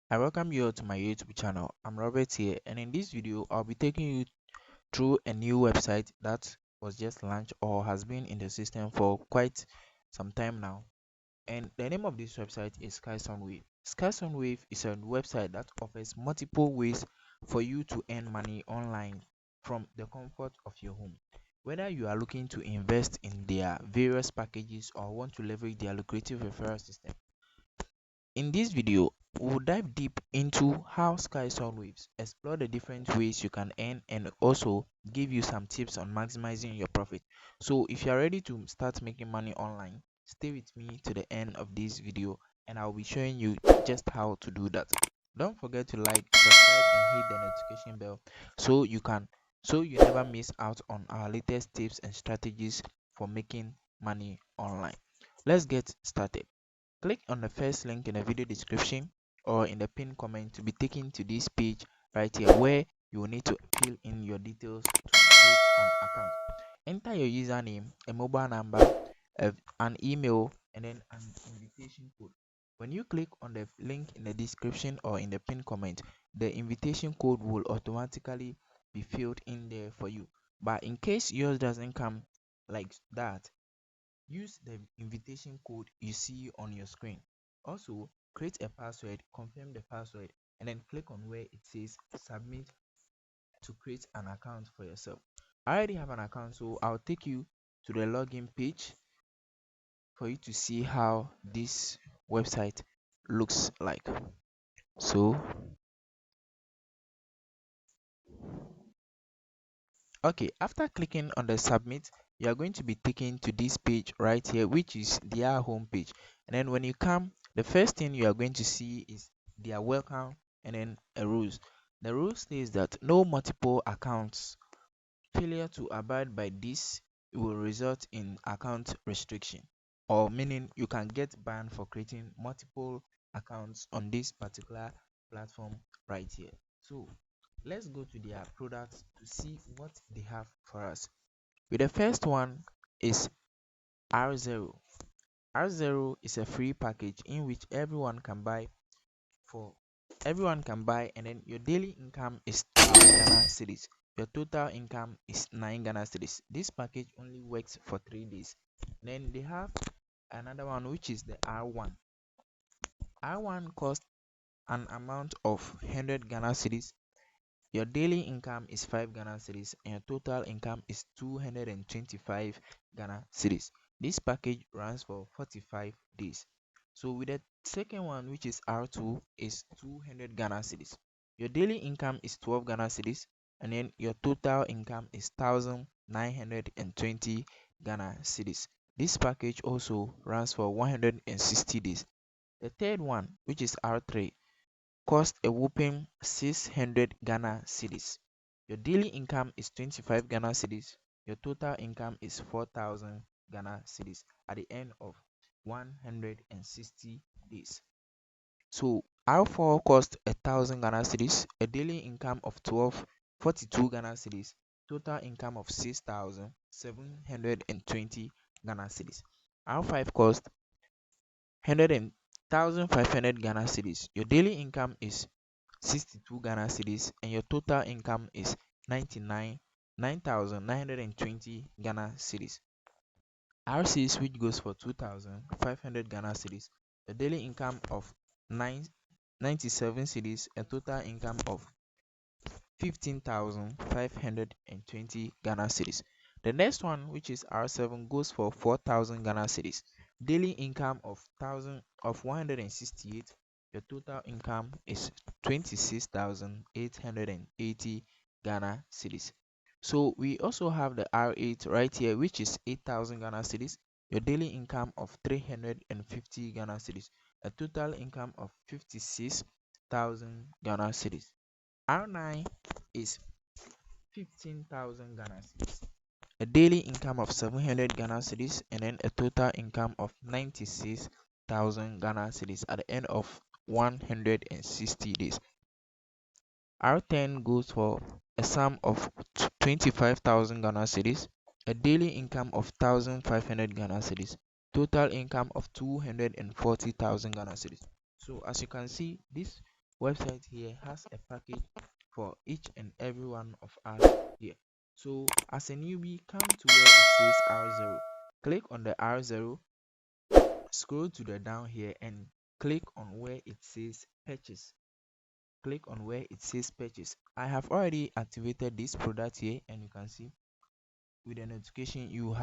I welcome you all to my YouTube channel. I'm Robert here, and in this video I'll be taking you through a new website that was just launched or has been in the system for quite some time now. And the name of this website is Skysonwave. Skysonwave is a website that offers multiple ways for you to earn money online from the comfort of your home. Whether you are looking to invest in their various packages or want to leverage their lucrative referral system, in this video, we'll dive deep into how Skysonwaves explore the different ways you can earn and also give you some tips on maximizing your profit. So if you are ready to start making money online, stay with me to the end of this video and I'll be showing you just how to do that. Don't forget to like, subscribe and hit the notification bell so you never miss out on our latest tips and strategies for making money online. Let's get started. Click on the first link in the video description or in the pinned comment to be taken to this page right here where you will need to fill in your details to create an account. Enter your username, a mobile number, an email, and then an invitation code. When you click on the link in the description or in the pinned comment, the invitation code will automatically be filled in there for you. But in case yours doesn't come like that, use the invitation code you see on your screen. Also, create a password, confirm the password, and then click on where it says submit to create an account for yourself. I already have an account, so I'll take you to the login page for you to see how this website looks like. So, okay, after clicking on the submit, you are going to be taken to this page right here, which is their home page. And then when you come, the first thing you are going to see is their welcome and then a rules. The rule says that no multiple accounts. Failure to abide by this will result in account restriction, or meaning you can get banned for creating multiple accounts on this particular platform right here. So let's go to their products to see what they have for us. With the first one is R0. R0 is a free package in which for everyone can buy, and then your daily income is 12 Ghana cedis. Your total income is 9 Ghana cedis. This package only works for 3 days. Then they have another one which is the R1. R1 costs an amount of 100 Ghana cedis. Your daily income is 5 Ghana cedis and your total income is 225 Ghana cedis. This package runs for 45 days. So with the second one, which is R2, is 200 Ghana cedis. Your daily income is 12 Ghana cedis and then your total income is 1920 Ghana cedis. This package also runs for 160 days. The third one, which is R3, cost a whopping 600 Ghana cedis. Your daily income is 25 Ghana cedis. Your total income is 4,000 Ghana cedis at the end of 160 days. So R4 cost 1,000 Ghana cedis, a daily income of 42 Ghana cedis, total income of 6,720 Ghana cedis. R5 cost 1,500 Ghana cedis. Your daily income is 62 Ghana cedis and your total income is 9,920 Ghana cedis. R6, which goes for 2,500 Ghana cedis, a daily income of 97 cedis, a total income of 15,520 Ghana cedis. The next one, which is R7, goes for 4,000 Ghana cedis, daily income of 168. Your total income is 26,880 Ghana cedis. So we also have the R8 right here, which is 8,000 Ghana cedis, your daily income of 350 Ghana cedis, a total income of 56,000 Ghana cedis. R9 is 15,000 Ghana cedis, a daily income of 700 Ghana cedis, and then a total income of 96,000 Ghana cedis at the end of 160 days. R10 goes for a sum of 25,000 Ghana cedis, a daily income of 1,500 Ghana cedis, total income of 240,000 Ghana cedis. So as you can see, this website here has a package for each and every one of us here. So as a newbie, come to where it says R0. Click on the R0, scroll to the down here and click on where it says purchase. Click on where it says purchase. I have already activated this product here, and you can see with the notification you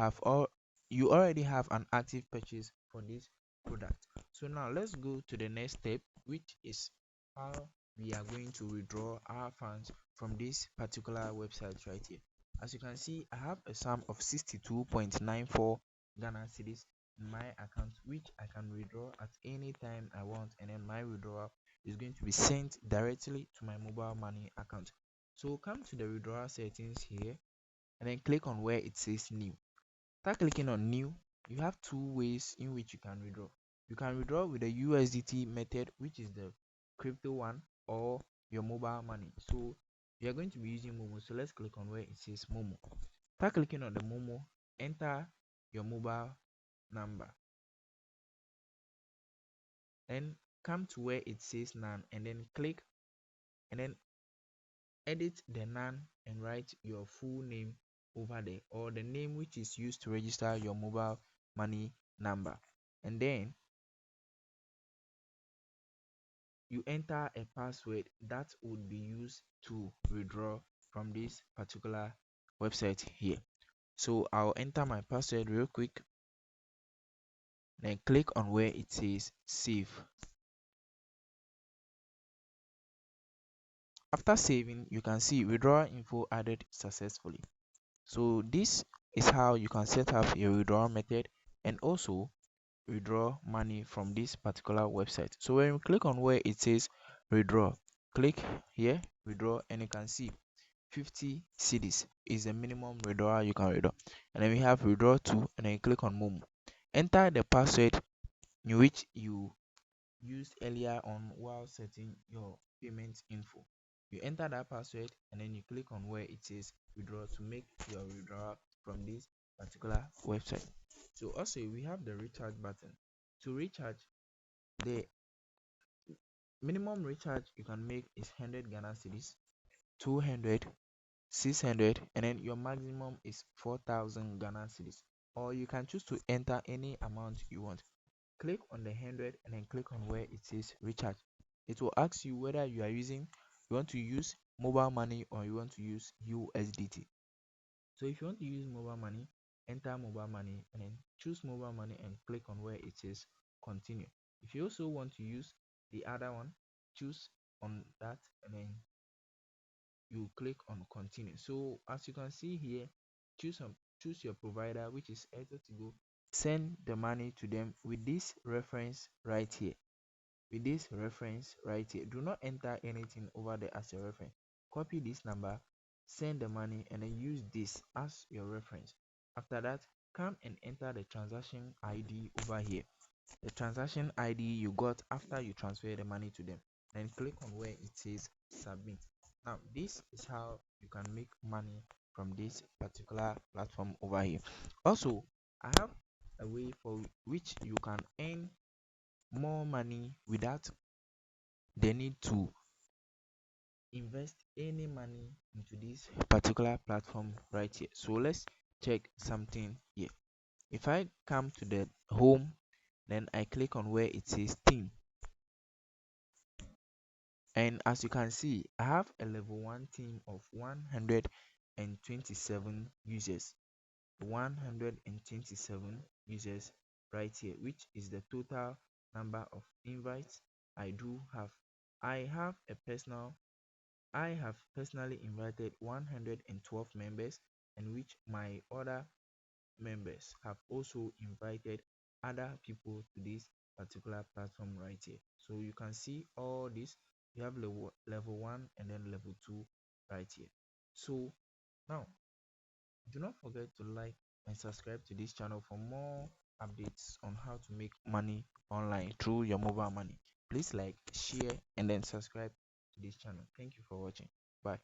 already have an active purchase for this product. So now let's go to the next step, which is how we are going to withdraw our funds from this particular website right here. As you can see, I have a sum of 62.94 Ghana cedis in my account, which I can withdraw at any time I want, and then my withdrawal is going to be sent directly to my mobile money account. So come to the withdrawal settings here and then click on where it says new. Start clicking on new. You have two ways in which you can withdraw. You can withdraw with the USDT method, which is the crypto one, or your mobile money. So you are going to be using Momo. So let's click on where it says Momo. Start clicking on the Momo. Enter your mobile number. Then come to where it says none and then click and then edit the none and write your full name over there, or the name which is used to register your mobile money number, and then you enter a password that would be used to withdraw from this particular website here. So I'll enter my password real quick, then click on where it says save. After saving, you can see withdrawal info added successfully. So this is how you can set up your withdrawal method and also withdraw money from this particular website. So when you click on where it says withdraw, click here, withdraw, and you can see 50 cedis is the minimum withdrawal you can withdraw. And then we have withdraw to, and then you click on Momo. Enter the password in which you used earlier on while setting your payment info. You enter that password and then you click on where it says withdraw to make your withdrawal from this particular website. So also we have the recharge button. To recharge, the minimum recharge you can make is 100 Ghana cedis, 200, 600, and then your maximum is 4,000 Ghana cedis. Or you can choose to enter any amount you want. Click on the 100 and then click on where it says recharge. It will ask you whether you want to use mobile money or you want to use USDT. So if you want to use mobile money, enter mobile money and then choose mobile money and click on where it says continue. If you also want to use the other one, choose on that and then you click on continue. So as you can see here, choose your provider, which is Airtel to go. Send the money to them with this reference right here. With this reference right here, do not enter anything over there as a reference. Copy this number, send the money, and then use this as your reference. After that, come and enter the transaction ID over here, the transaction ID you got after you transfer the money to them, then click on where it says submit. Now this is how you can make money from this particular platform over here. Also, I have a way for which you can earn more money without the need to invest any money into this particular platform right here. So let's check something here. If I come to the home, then I click on where it says team, and as you can see, I have a level 1 team of 127 users. 127 users right here, which is the total number of invites I do have. I have personally invited 112 members, and which my other members have also invited other people to this particular platform right here. So you can see all this. You have level 1 and then level 2 right here. So now do not forget to like and subscribe to this channel for more updates on how to make money online through your mobile money. Please like, share, and then subscribe to this channel. Thank you for watching. Bye.